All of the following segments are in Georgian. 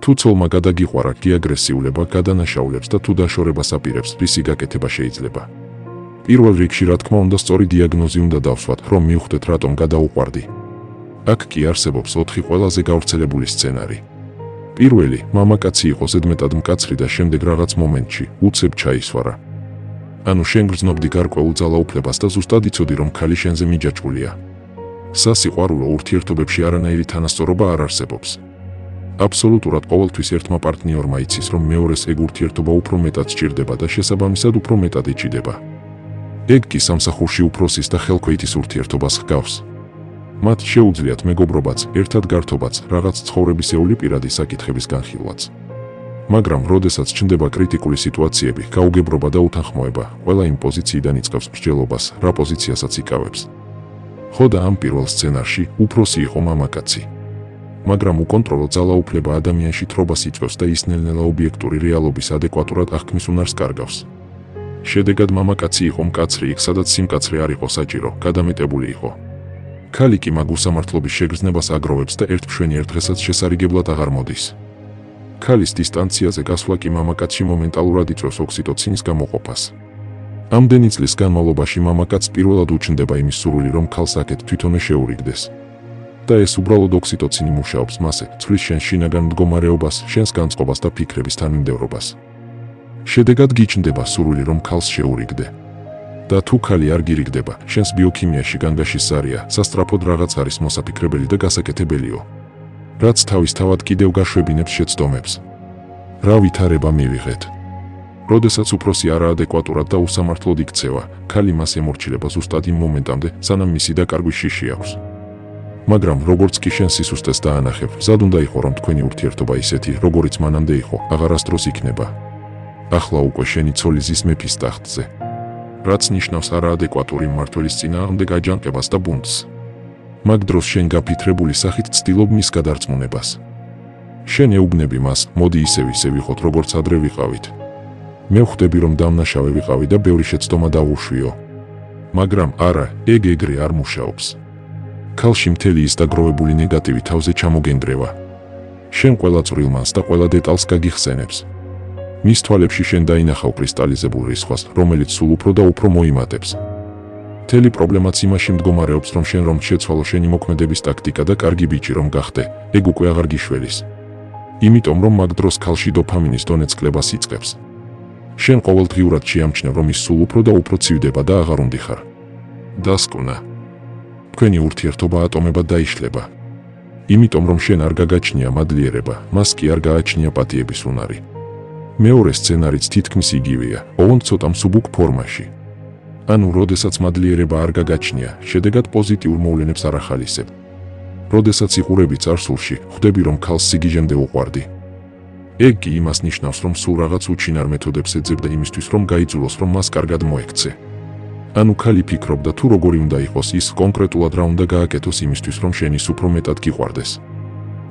თუ ცოლმა გადაგიყვარა, კი აგრესიულება გადანაშაულებს და თუ დაშორებას აპირებს, რისი გაკეთება შეიძლება. პირველ რიგში რა თქმა უნდა სწორი დიაგნოზი უნდა დავსვათ, რომ მივხვდეთ რატომ გადაუყვარდი. აქ კი არსებობს 4 ყველაზე გავრცელებული სცენარი. პირველი, მამაკაცი იყო ზედმეტად მკაცრი და შემდეგ რაღაც მომენტში უცებ ჩაისვარა. ანუ შენ გრძნობდი გარკვეულ ძალაუფლებას და ზუსტად იცოდი რომ ქალი შენზე მიჯაჭვულია. სასიყვარულო ურთიერთობებში არანაირი თანასწორობა არ არსებობს. აბსოლუტურად ყოველთვის ერთმა პარტნიორმა იცის რომ მეორეს ეგ ურთიერთობა უფრო მეტად სჭირდება და შესაბამისად უფრო მეტად იჭიდება. ეგ კი სამსახურში უფროსის და ხელქვეითის ურთიერთობას ჰგავს. მათ შეუძლიათ მეგობრობაც, ერთად გართობაც, რაღაც ცხოვრებისეული პირადი საკითხების განხილვაც. მაგრამ როდესაც ჩნდება კრიტიკული სიტუაციები, გაუგებრობა და უთანხმოება, ყველა იმ პოზიციიდან იწყებს მსჯელობას, რა პოზიციასაც იკავებს. ხო და ამ პირველ სცენარში უფროსი იყო მამაკაცი. მაგრამ უკონტროლო ძალაუფლება ადამიანში თრობას იწვევს და ის ნელ-ნელა ობიექტური რეალობის ადეკვატურად აღქმის უნარს კარგავს. შედეგად მამაკაცი იყო მკაცრი იქ, სადაც სიმკაცრე არ იყო საჭირო, გადამეტებული იყო. ქალი კი მაგ უსამართლობის შეგრძნებას აგროვებს და ერთმშვენი ერთ დღესაც შესარიგებლად აღარ მოდის. ქალის დისტანციაზე გასვლა კი მამაკაცში მომენტალურად იწვევს ოქსიტოცინის გამოყოფას. ამდენი წლის განმავლობაში მამაკაცს პირველად უჩნდება იმის სურვილი, რომ ქალს აქეთ თვითონვე შეურიგდეს. და ეს უბრალოდ ოქსიტოცინი მუშაობს მასზე, ცვლის შენს შინაგან მდგომარეობას, შენს განწყობას და ფიქრების თანმიმდევრობას. შედეგად გიჩნდება სურვილი, რომ ქალს შეურიგდე. და თუ ქალი არ გირიგდება, შენს ბიოქიმიაში განგაშის ზარია, სასწრაფოდ რაღაც არის მოსაფიქრებელი და გასაკეთებელიო. რაც თავისთავად კიდევ გაშვებინებს შეცდომებს. რა ვითარება მივიღეთ? როდესაც უფროსი არაადეკვატურად და უსამართლოდ იქცევა, ქალი მას ემორჩილება ზუსტად იმ მომენტამდე, სანამ მისი დაკარგვის შიში აქვს. მაგრამ როგორც კი შენ სისუსტეს დაანახებ, მზად უნდა იყო რომ თქვენი ურთიერთობა ისეთი, როგორიც მანამდე იყო, აღარასდროს იქნება. ახლა უკვე შენი ცოლი ზის მეფის ტახტზე. რაც ნიშნავს არაადეკვატური მმართველის წინააღმდეგ აჯანყებას და ბუნტს. მაგ დროს შენ გაფიქრებული სახით ცდილობ მის გადარწმუნებას. შენ ეუბნები მას, მოდი ისე ვიყოთ, როგორც ადრე ვიყავით. მე ვხვდები რომ დამნაშავე ვიყავი და ბევრი შეცდომა დავუშვიო. მაგრამ არა, ეგ ეგრე არ მუშაობს. ქალში მთელი ის დაგროვებული ნეგატივი თავზე ჩამოგენდრევა. შენ ყველა წვრილმანს და ყველა დეტალს გაგიხსენებს. მის თვალებში შენ დაინახავ კრისტალიზებულ რისხვას, რომელიც სულ უფრო და უფრო მოიმატებს. მთელი პრობლემაც იმაში მდგომარეობს, რომ შენ რომ შეცვალო შენი მოქმედების ტაქტიკა და კარგი ბიჭი რომ გახდე, ეგ უკვე აღარ გიშველის. იმიტომ რომ მაგ დროს ქალში დოფამინის დონე წკლებას იწყებს. შენ ყოველდღიურად შეამჩნევ რომ ის სულ უფრო და უფრო ცივდება და აღარ უნდიხარ. დასკვნა. თქვენი ურთიერთობა ატომებად დაიშლება. იმიტომ რომ შენ არ გაგაჩნია მადლიერება, მას კი არ გააჩნია პატიების უნარი. მეორე სცენარიც თითქმის იგივეა, ოღონდ ცოტა მსუბუქ ფორმაში. ანუ როდესაც მადლიერება არ გაგაჩნია, შედეგად პოზიტიურ მოვლენებს არ ახალისებ. როდესაც იყურები წარსულში, ხვდები რომ ქალს სიგიჟემდე უყვარდი. ეგ კი იმას ნიშნავს რომ სულ რაღაც უჩინარ მეთოდებს ეძებდა იმისთვის რომ გაიძულოს რომ მას კარგად მოექცე. ანუ ქალი ფიქრობდა თუ როგორი უნდა იყოს ის კონკრეტულად რა უნდა გააკეთოს იმისთვის რომ შენ ის უფრო მეტად გიყვარდეს.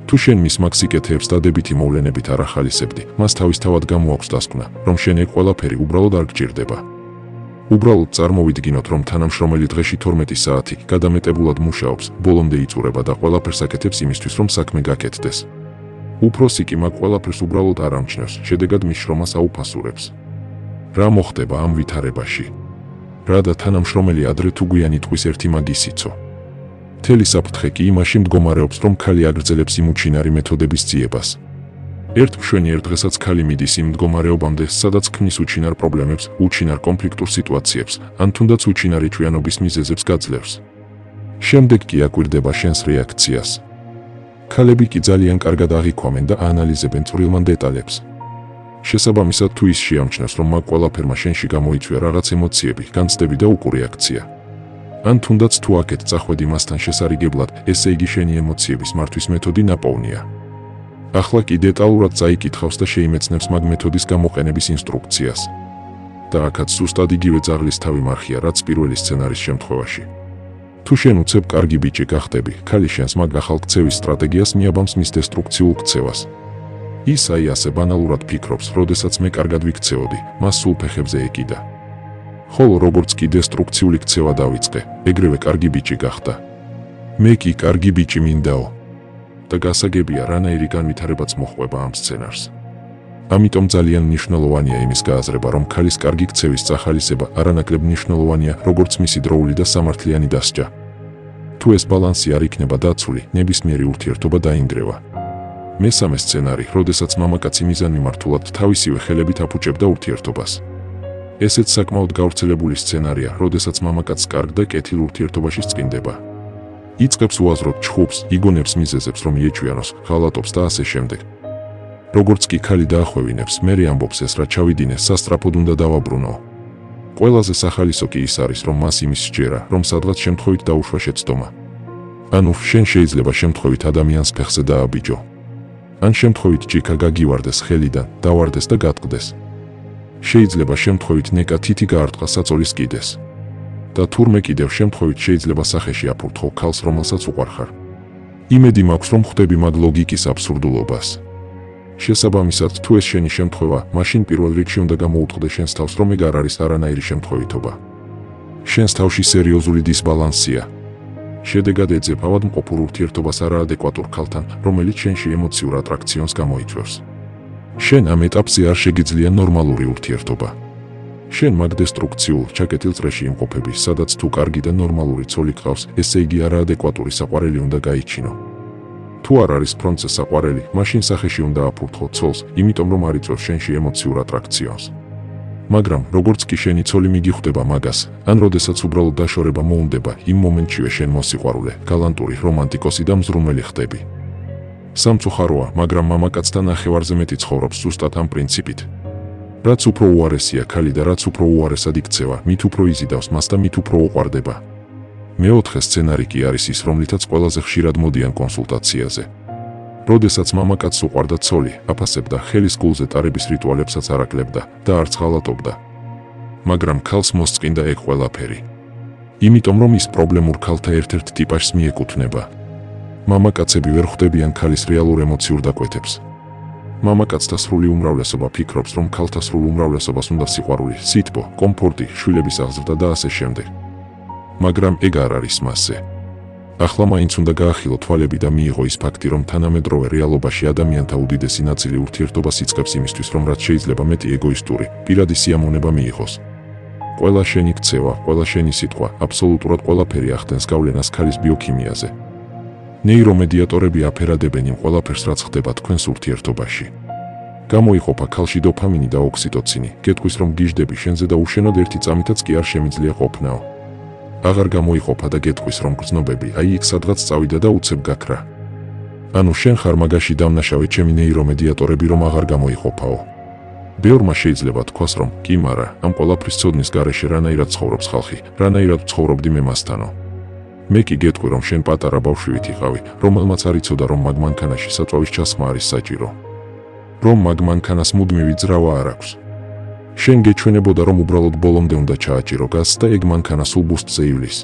თუ შენ მის მაგ სიკეთეებს დადებითი მოვლენებით არ ახალისებდი, მას თავისთავად გამოაქვს დასკვნა, რომ შენ ეგ ყველაფერი უბრალოდ არ გჭირდება. უბრალოდ წარმოვიდგინოთ, რომ თანამშრომელი დღეში 12 საათი გადამეტებულად მუშაობს, ბოლომდე იწურება და ყველაფერს აკეთებს იმისთვის, რომ საქმე გაკეთდეს. უფროსი კი მაგ ყველაფერს უბრალოდ არ ამჩნევს, შედეგად მის შრომას აუფასურებს. რა მოხდება ამ ვითარებაში? რა და თანამშრომელი ადრე თუ გვიანი ტყვის ერთი მაგის იცო. მთელი საფრთხე კი იმაში მდგომარეობს, რომ ქალი აგრძელებს იმ უჩინარი მეთოდების ძიებას. ერთმშვენი ერთ დღესაც ქალი მიდის იმ მდგომარეობამდე, სადაც ქმნის უჩინარ პრობლემებს, უჩინარ კონფლიქტურ სიტუაციებს, ან თუნდაც უჩინარი ჭვიანობის მიზეზებს გაძლევს. შემდეგ კი აკვირდება შენს რეაქციას. ქალები კი ძალიან კარგად აღიქვამენ და აანალიზებენ წვრილმან დეტალებს. შესაბამისად თუ ის შეამჩნევს, რომ მაგ ყველაფერმა შენში გამოიწვია რაღაც ემოციები, განცდები და უკურეაქცია. ან თუნდაც თუ აქეთ წახვედი მასთან შესარიგებლად, ესე იგი შენი ემოციების მართვის მეთოდი ნაპოვნია. ახლა კი დეტალურად წაიკითხავს და შეიმეცნებს მაგ მეთოდის გამოყენების ინსტრუქციას. და აქაც ზუსტად იგივე ძაღლის თავი მარხია, რაც პირველი სცენარის შემთხვევაში. თუ შენ უცებ კარგი ბიჭი გახდები, ქალი შენს მაგ ახალ ქცევის სტრატეგიას მიაბამს მის დესტრუქციულ ქცევას. ის აი ასე ბანალურად ფიქრობს, როდესაც მე კარგად ვიქცეოდი, მას სულ ფეხებზე ეკიდა. ხოლო როგორც კი დესტრუქციული ქცევა დავიწყე, ეგრევე კარგი ბიჭი გახდა. მე კი კარგი ბიჭი მინდაო. და გასაგებია, რანაირი განვითარებაც მოჰყვება ამ სცენარს. ამიტომ ძალიან მნიშვნელოვანია იმის გააზრება, რომ ქალის კარგი ქცევის წახალისება არანაკლებ მნიშვნელოვანია, როგორც მისი დროული და სამართლიანი დასჯა. თუ ეს ბალანსი არ იქნება დაცული, ნებისმიერი ურთიერთობა დაინგრევა. მესამე სცენარი, როდესაც მამაკაცი მიზანმიმართულად თავისივე ხელებით აფუჭებდა ურთიერთობას. ესეც საკმაოდ გავრცელებული სცენარია, როდესაც მამაკაცს კარგ და კეთილ ურთიერთობაში წყინდება. იწყებს უაზროდ ჩხუბს, იგონებს მიზეზებს, რომ იეჩვიანოს, ღალატობს და ასე შემდეგ. როგორც კი ქალი დაახვევინებს, მერე ამბობს ეს რა ჩავიდინე, სასწრაფოდ უნდა დავაბრუნო. ყველაზე სახალისო კი ის არის, რომ მას იმის სჯერა, რომ სადღაც შემთხვევით დაუშვა შეცდომა. ანუ შენ შეიძლება შემთხვევით ადამიანს ფეხზე დააბიჯო. ან შემთხვევით ჭიქა გაგივარდეს ხელიდან, დავარდეს და გატყდეს. შეიძლება შემთხვევით ნეკა თითი გაარტყა საწოლის კიდეს. და თურმე კიდევ შემთხვევით შეიძლება სახეში აფურთხო ქალს, რომელსაც უყვარხარ. იმედი მაქვს, რომ ხვდები მაგ ლოგიკის აბსურდულობას. შესაბამისად, თუ ეს შენი შემთხვევა, მაშინ პირველ რიგში უნდა გამოუწყდე შენს თავს, რომ ეგ არ არის არანაირი შემთხვევითობა. შენს თავში სერიოზული დისბალანსია. შედეგად ეძებ ავადმყოფურ ურთიერთობას არაადეკვატურ ქალთან, რომელიც შენში ემოციურ ატრაქციონს გამოიწვევს. შენ ამ ეტაპზე არ შეგიძლია ნორმალური ურთიერთობა. შენ მაგ დესტრუქციულ, ჩაკეტილ წრეში იმყოფები, სადაც თუ კარგი და ნორმალური ცოლი გყავს, ესე იგი არაადეკვატური საყვარელი უნდა გაიჩინო. თუ არ არის ფრონტზე საყვარელი, მაშინ სახეში უნდა აფურთხო ცოლს, იმიტომ რომ არ იწვევს შენში ემოციურ ატრაქციონს. მაგრამ როგორც კი შენი ცოლი მიგიხვდება მაგას, ან როდესაც უბრალოდ დაშორება მოუნდება, იმ მომენტშივე შენ მოსიყვარულე, გალანტური, რომანტიკოსი და მზრუნველი ხდები. სამწუხაროა, მაგრამ მამაკაცთან ნახევარზე მეტი ცხოვრობს ზუსტად ამ პრინციპით. რაც უფრო უარესია ქალი და რაც უფრო უარესად იქცევა, მით უფრო იზიდავს მას და მით უფრო უყვარდება. მეოთხე სცენარი კი არის ის, რომლითაც ყველაზე ხშირად მოდიან კონსულტაციაზე. როდესაც მამაკაცს უყვარდა ცოლი, აფასებდა, ხელის გულზე ტარების რიტუალებსაც არ აკლებდა და არც ღალატობდა. მაგრამ ქალს მოსწყინდა ეგ ყველაფერი. იმიტომ რომ ის პრობლემურ ქალთა ერთ-ერთ ტიპაჟს მიეკუთვნება. მამაკაცები ვერ ხვდებიან ქალის რეალურ ემოციურ დაკვეთებს. მამაკაცთა სრული უმრავლესობა ფიქრობს, რომ ქალთა სრულ უმრავლესობას უნდა სიყვარული, სითბო, კომფორტი, შვილების აღზრდა და ასე შემდეგ. მაგრამ ეგ არ არის მასზე. ახლა მაინც უნდა გაახილო თვალები და მიიღო ის ფაქტი, რომ თანამედროვე რეალობაში ადამიანთა უდიდესი ნაწილი ურთიერთობას იწყებს იმისთვის, რომ რაც შეიძლება მეტი ეგოისტური, პირადი სიამოვნება მიიღოს. ყველა შენი ქცევა, ყველა შენი სიტყვა, აბსოლუტურად ყველაფერი ახდენს გავლენას ქალის ბიოქიმიაზე. ნეირომედიატორები აფერადებენ იმ ყველაფერს, რაც ხდება თქვენს ურთიერთობაში. გამოიყოფა ქალში დოფამინი და ოქსიტოცინი, გეტყვის, რომ გიждები შენზე და უშენოდ ერთი წამითაც კი არ შემიძლია ყოფნაო. აღარ გამოიყოფა და გეტყვის, რომ გრძნობები აი იქ სადღაც წავიდა და უცებ გაქრა. ანუ შენ ხარ მაგაში დამნაშავე ჩემი ნეირომედიატორები, რომ აღარ გამოიყოფაო. ბევრმა შეიძლება თქვას, რომ კი, მარა, ამ ყველაფრის ცოდნის გარეშე რანაირად ცხოვრობს ხალხი, რანაირად ცხოვრობდი მე მასთანო. მე კი გეტყვი, რომ შენ პატარა ბავშვივით იყავი, რომელმაც არ იცოდა, რომ მაგ მანქანაში საწვავის ჩასხმა არის საჭირო. რომ მაგ მანქანას მუდმივი ძრავა არ აქვს. შენ გეჩვენებოდა, რომ უბრალოდ ბოლომდე უნდა ჩააჭირო გაზს და ეგ მანქანა სულ ბუსტზე ივლის.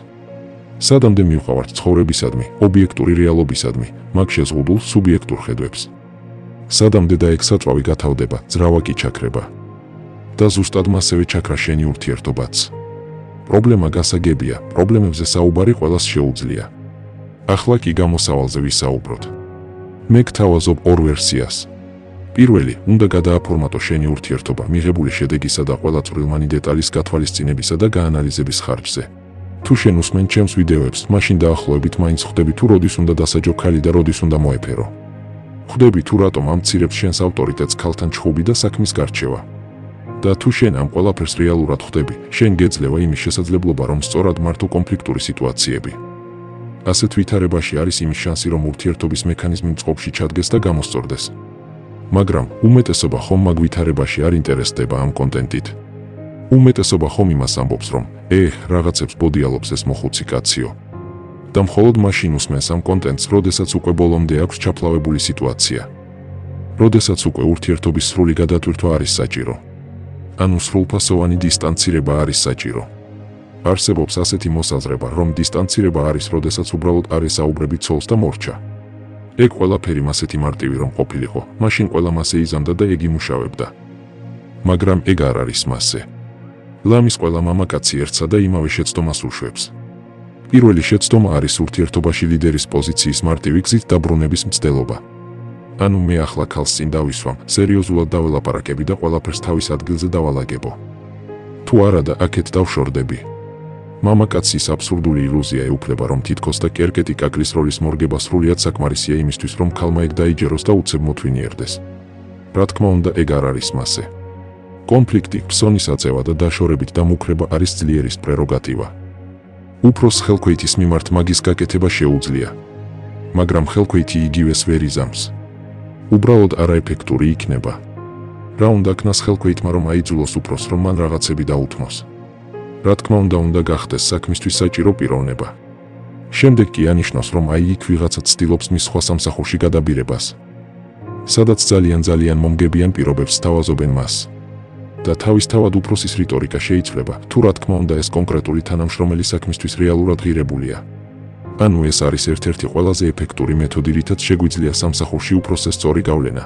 სადამდე მივყავართ ცხოვრებისადმი, ობიექტური რეალობისადმი, მაგ შეზღუდულ სუბიექტურ ხედვებს. სადამდე და ეგ საწვავი გათავდება, ძრავა კი ჩაქრება. და ზუსტად მასევე ჩაქრა შენი ურთიერთობაც. პრობლემა გასაგებია, პრობლემებზე საუბარი ყველას შეუძლია. ახლა კი გამოსავალზე ვისაუბროთ. მე გთავაზობ ორ ვერსიას. პირველი, უნდა გადააფორმატო შენი ურთიერთობა მიღებული შედეგისა და ყველა წვრილმანი დეტალის გათვალისწინებისა და გაანალიზების ხარჯზე. თუ შენ უსმენ ჩემს ვიდეოებს, მაშინ დაახლოებით მაინც ხვდები, თუ როდის უნდა დასაჯო ქალი და როდის უნდა მოეფერო. ხვდები, თუ რატომ ამცირებს შენს ავტორიტეტს ქალთან ჩხუბი და საქმის გარჩევა. და თუ შენ ამ ყველაფერს რეალურად ხვდები, შენ გეძლევა იმის შესაძლებლობა, რომ სწორად მართო კონფლიქტური სიტუაციები. ასეთ ვითარებაში არის იმის შანსი, რომ ურთიერთობის მექანიზმი მწყობში ჩადგეს და გამოსწორდეს. მაგრამ უმეტესობა ხომ მაგ ვითარებაში არ ინტერესდება ამ კონტენტით. უმეტესობა ხომ იმას ამბობს, რომ რაღაცებს ბოდიალობს ეს მოხუცი კაციო. და მხოლოდ მაშინ უსმენს ამ კონტენტს, როდესაც უკვე ბოლომდე აქვს ჩაფლავებული სიტუაცია. როდესაც უკვე ურთიერთობის სრული გადატვირთვა არის საჭირო. ანუ სრულფასოვანი დისტანცირება არის საჭირო. არსებობს ასეთი მოსაზრება, რომ დისტანცირება არის, როდესაც უბრალოდ არ ესაუბრები ცოლს და მორჩა. ეგ ყველაფერი მასეთი მარტივი რომ ყოფილიყო, მაშინ ყველა მასე იზამდა და ეგ იმუშავებდა. მაგრამ ეგ არ არის მასე. ლამის ყველა მამაკაცი ერთსა და იმავე შეცდომას უშვებს. პირველი შეცდომა არის ურთიერთობაში ლიდერის პოზიციის მარტივი გზით დაბრუნების მცდელობა. ანუ მე ახლა ქალს წინ დავისვამ, სერიოზულად დაველაპარაკები და ყველაფერს თავის ადგილზე დავალაგებო. თუ არა და აქეთ დავშორდები. მამაკაცის აბსურდული ილუზია ეუფლება, რომ თითქოს და კერკეტი კაკლის როლის მორგება სრულიად საკმარისია იმისთვის, რომ ქალმა ეგ დაიჯეროს და უცებ მოთვინიერდეს. რა თქმა უნდა, ეგ არ არის მასე. კონფლიქტი, ფსონის აწევა და დაშორებით დამუქრება არის ძლიერის პრეროგატივა. უფროს ხელქვეითის მიმართ მაგის გაკეთება შეუძლია. მაგრამ ხელქვეითი იგივეს ვერ იზამს. უბრალოდ არაეფექტური იქნება. რა უნდა ქნას ხელქვეითმა, რომ აიძულოს უფროს, რომ მან რაღაცები დაუთმოს. რა თქმა უნდა გახდეს საქმისთვის საჭირო პიროვნება. შემდეგ კი ანიშნოს, რომ აი იქ ვიღაცა ცდილობს მის სხვა სამსახურში გადაბირებას. სადაც ძალიან მომგებიან პირობებს სთავაზობენ მას. და თავისთავად უფროსის რიტორიკა შეიცვლება, თუ რა თქმა უნდა ეს კონკრეტული თანამშრომელი საქმისთვის რეალურად ღირებულია. ანუ ეს არის ერთ-ერთი ყველაზე ეფექტური მეთოდი, რითაც შეგვიძლია სამსახურში უფროსზე სწორი გავლენა.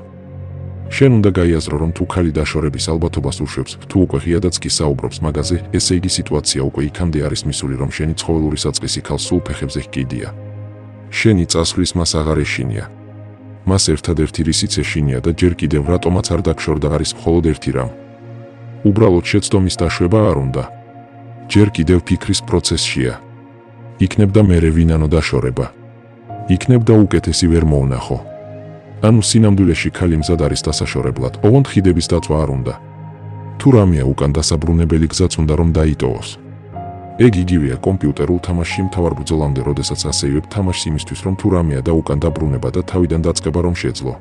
შენ უნდა გაიაზრო, რომ თუ ქალი დაშორების ალბათობას უშვებს, თუ უკვე ღიადაც კი საუბრობს მაგაზე, ესე იგი სიტუაცია უკვე იქამდე არის მისული, რომ შენი ცხოველური საწყისი ქალს სულ ფეხებზე ჰკიდია. შენი წასვლის მას აღარ ეშინია. მას ერთადერთი რისიც ეშინია და ჯერ კიდევ რატომაც არ დაგშორდა არის მხოლოდ ერთი რამ. უბრალოდ შეცდომის დაშვება არ უნდა. ჯერ კიდევ ფიქრის პროცესშია. იქნებ და მერე ვინანო დაშორება. იქნებ და უკეთესი ვერ მოუნახო. ანუ სინამდვილეში ქალი მზად არის დასაშორებლად, ოღონდ ხიდების დაწვა არ უნდა. თუ რამეა უკან დასაბრუნებელი გზაც უნდა რომ დაიტოვოს. ეგ იგივეა კომპიუტერულ თამაშში მთავარ ბრძოლამდე, როდესაც ასეივებ თამაშს იმისთვის, რომ თუ რამეა და უკან დაბრუნება და თავიდან დაწყება რომ შეძლო.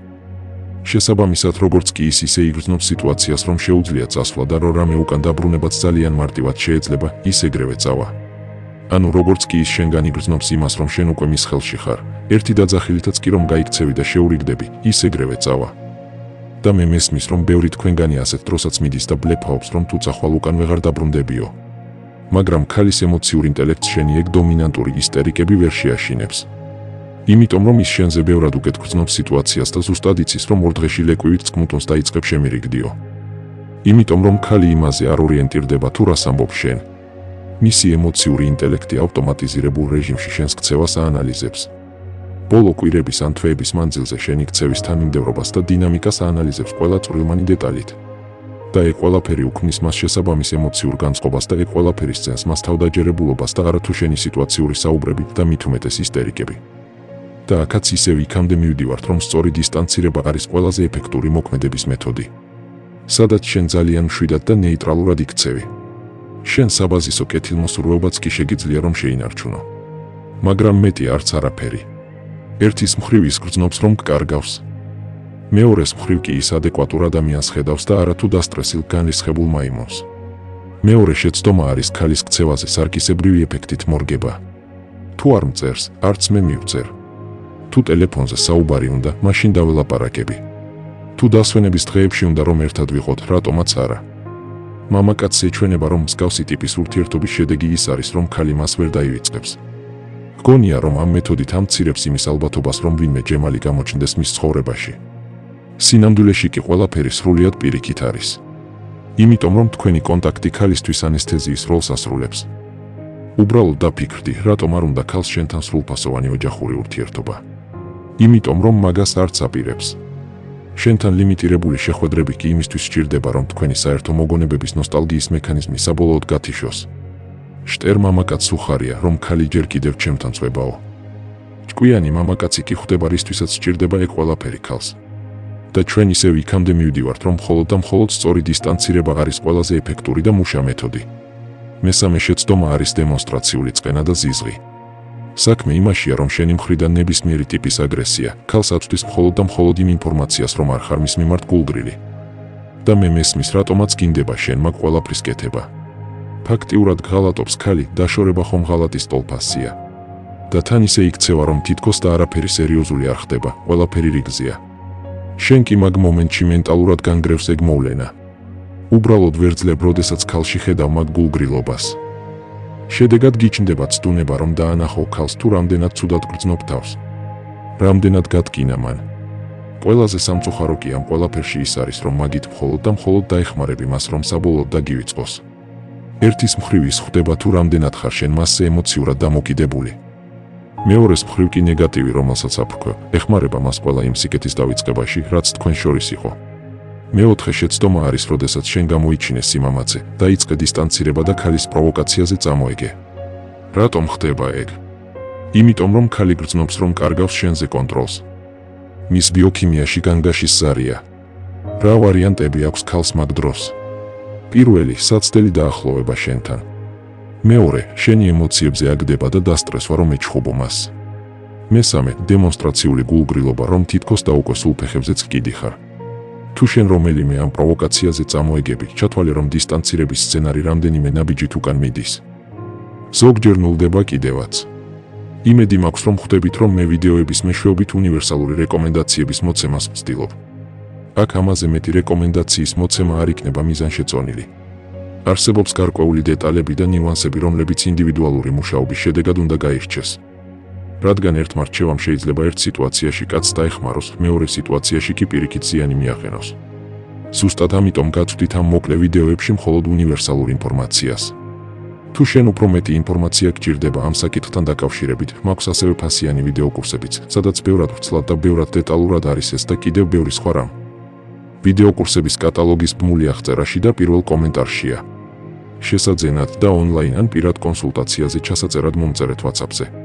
შესაბამისად, როგორც კი ის ისე იგრძნობს სიტუაციას, რომ შეუძლია წასვლა და რომ რამე უკან დაბრუნებაც ძალიან მარტივად შეეძლება, ის ეგრევე წავა. ანუ როგორც კი ის შენგან იგრძნობს იმას, რომ შენ უკვე მის ხელში ხარ, ერთი დაძახილითაც კი რომ გაიქცევი და შეურიგდები, ის ეგრევე წავა. და მე მესმის, რომ ბევრი თქვენგანი ასეთ დროსაც მიდის და ბლეფაობს, რომ თუ წახვალ უკან ვეღარ დაბრუნდებიო. მაგრამ ქალის ემოციურ ინტელექტს შენი ეგ დომინანტური ისტერიკები ვერ შეაშინებს. იმიტომ რომ ის შენზე ბევრად უკეთ გრძნობს სიტუაციას და ზუსტად იცის, რომ ორ დღეში ლეკვივით წყმუტონს დაიწყებ შემირიგდიო. იმიტომ რომ ქალი იმაზე არ ორიენტირდება, თუ რას ამბობ შენ. მისი ემოციური ინტელექტი ავტომატიზირებულ რეჟიმში შენს ქცევას აანალიზებს. ბოლო კვირების ან თვეების მანძილზე შენი ქცევის თანმიმდევრობას და დინამიკას აანალიზებს ყველა წვრილმანი დეტალით. და ეგ ყველაფერი უქმნის მას შესაბამის ემოციურ განწყობას და ეგ ყველაფერი სცემს მას თავდაჯერებულობას და არათუ შენი სიტუაციური საუბრები და მით უმეტეს ისტერიკები. და აქაც ისევ იქამდე მივდივართ, რომ სწორი დისტანცირება არის ყველაზე ეფექტური მოქმედების მეთოდი. სადაც შენ ძალიან მშვიდად და ნეიტრალურად იქცევი. შენ საბაზისო კეთილმოსურვებაც კი შეგიძლია რომ შეინარჩუნო. მაგრამ მეტი არც არაფერი. ერთის მხრივ ის გრძნობს რომ გკარგავს. მეორეს მხრივ კი ის ადეკვატურ ადამიანს ხედავს და არათუ დასტრესილ განრისხებულ მაიმუნს. მეორე შეცდომა არის ქალის ქცევაზე სარკისებრივი ეფექტით მორგება. თუ არ მწერს, არც მე მივწერ. თუ ტელეფონზე საუბარი უნდა, მაშინ დაველაპარაკები. თუ დასვენების დღეებში უნდა რომ ერთად ვიყოთ, რატომაც არა. მამაკაცს ეჩვენება, რომ მსგავსი ტიპის ურთიერთობის შედეგი ის არის, რომ ქალი მას ვერ დაივიწყებს. გონია, რომ ამ მეთოდით ამცირებს იმის ალბათობას, რომ ვინმე ჯემალი გამოჩნდეს მის ცხოვრებაში. სინამდვილეში კი ყველაფერი სრულიად პირიქით არის. იმიტომ რომ თქვენი კონტაქტი ქალისთვის ანესთეზიის როლს ასრულებს. უბრალოდ დაფიქრდი, რატომ არ უნდა ქალს შენთან სრულფასოვანი ოჯახური ურთიერთობა. იმიტომ რომ მაგას არც აპირებს. შენთან ლიმიტირებული შეხვედრები კი იმისთვის სჭირდება, რომ თქვენი საერთო მოგონებების ნოსტალგიის მექანიზმი საბოლოოდ გათიშოს. შტერ მამაკაცს უხარია, რომ ქალი ჯერ კიდევ ჩემთან წვებაო. ჭკვიანი მამაკაცი კი ხვდება, რისთვისაც სჭირდება ეგ ყველაფერი ქალს. და ჩვენ ისევ იქამდე მივდივართ, რომ მხოლოდ და მხოლოდ სწორი დისტანცირება არის ყველაზე ეფექტური და მუშა მეთოდი. მესამე შეცდომა არის დემონსტრაციული წყენა და ზიზღი. საქმე იმაშია, რომ შენი მხრიდან ნებისმიერი ტიპის აგრესია ქალს აწვდის მხოლოდ და მხოლოდ იმ ინფორმაციას, რომ არ ხარ მის მიმართ გულგრილი. და მე მესმის, რატომაც გინდება შენ მაგ ყველაფრის კეთება. ფაქტიურად ღალატობს ქალი, დაშორება ხომ ღალატის ტოლფასია. და თან ისე იქცევა, რომ თითქოს და არაფერი სერიოზული არ ხდება, ყველაფერი რიგზია. შენ კი მაგ მომენტში მენტალურად განგრევს ეგ მოვლენა. უბრალოდ ვერ ძლებ, როდესაც ქალში ხედავ მაგ გულგრილობას. შედეგად გიჩნდება ცდუნება, რომ დაანახო ქალს თუ რამდენად ცუდად გრძნობ თავს. რამდენად გატკინა მან. ყველაზე სამწუხარო კი ამ ყველაფერში ის არის, რომ მაგით მხოლოდ და მხოლოდ დაეხმარები მას, რომ საბოლოოდ დაგივიწყოს. ერთის მხრივ ის ხვდება თუ რამდენად ხარ შენ მასზე ემოციურად დამოკიდებული. მეორეს მხრივ კი ნეგატივი, რომელსაც აფრქვევ, ეხმარება მას ყველა იმ სიკეთის დავიწყებაში, რაც თქვენ შორის იყო. მეოთხე შეცდომა არის, როდესაც შენ გამოიჩინე სიმამაცე, დაიწყე დისტანცირება და ქალის პროვოკაციაზე წამოეგე. რატომ ხდება ეგ? იმიტომ რომ ქალი გრძნობს, რომ კარგავს შენზე კონტროლს. მის ბიოქიმიაში განგაშის ზარია. რა ვარიანტები აქვს ქალს მაგ დროს? პირველი, საცდელი დაახლოვება შენთან. მეორე, შენი ემოციებზე აგდება და დასტრესვა, რომ ეჩხუბო მას. მესამე, დემონსტრაციული გულგრილობა, რომ თითქოს და უკვე სულ ფეხებზეც კიდი ხარ. თუ შენ რომელიმე ამ პროვოკაციაზე წამოეგები, ჩათვალე, რომ დისტანცირების სცენარი რამდენიმე ნაბიჯით უკან მიდის. ზოგჯერ ნულდება კიდევაც. იმედი მაქვს, რომ ხვდებით, რომ მე ვიდეოების მეშვეობით უნივერსალური რეკომენდაციების მოცემას ვცდილობ. აქ ამაზე მეტი რეკომენდაციის მოცემა არ იქნება მიზანშეწონილი. არსებობს გარკვეული დეტალები და ნიუანსები, რომლებიც ინდივიდუალური მუშაობის შედეგად უნდა გაირჩეს. რადგან ერთმა რჩევამ შეიძლება ერთ სიტუაციაში კაცს დაეხმაროს, მეორე სიტუაციაში კი პირიქით ზიანი მიაყენოს. ზუსტად ამიტომ გაწვდით ამ მოკლე ვიდეოებში მხოლოდ უნივერსალურ ინფორმაციას. თუ შენ უფრო მეტი ინფორმაცია გჭირდება ამ საკითხთან დაკავშირებით, მაქვს ასევე ფასიანი ვიდეო კურსებიც, სადაც ბევრად ვრცლად და ბევრად დეტალურად არის ეს და კიდევ ბევრი სხვა რამ. ვიდეო კურსების კატალოგის ბმული აღწერაში და პირველ კომენტარშია. შესაძენად და ონლაინ ან პირად კონსულტაციაზე ჩასაწერად მომწერეთ WhatsApp-ზე.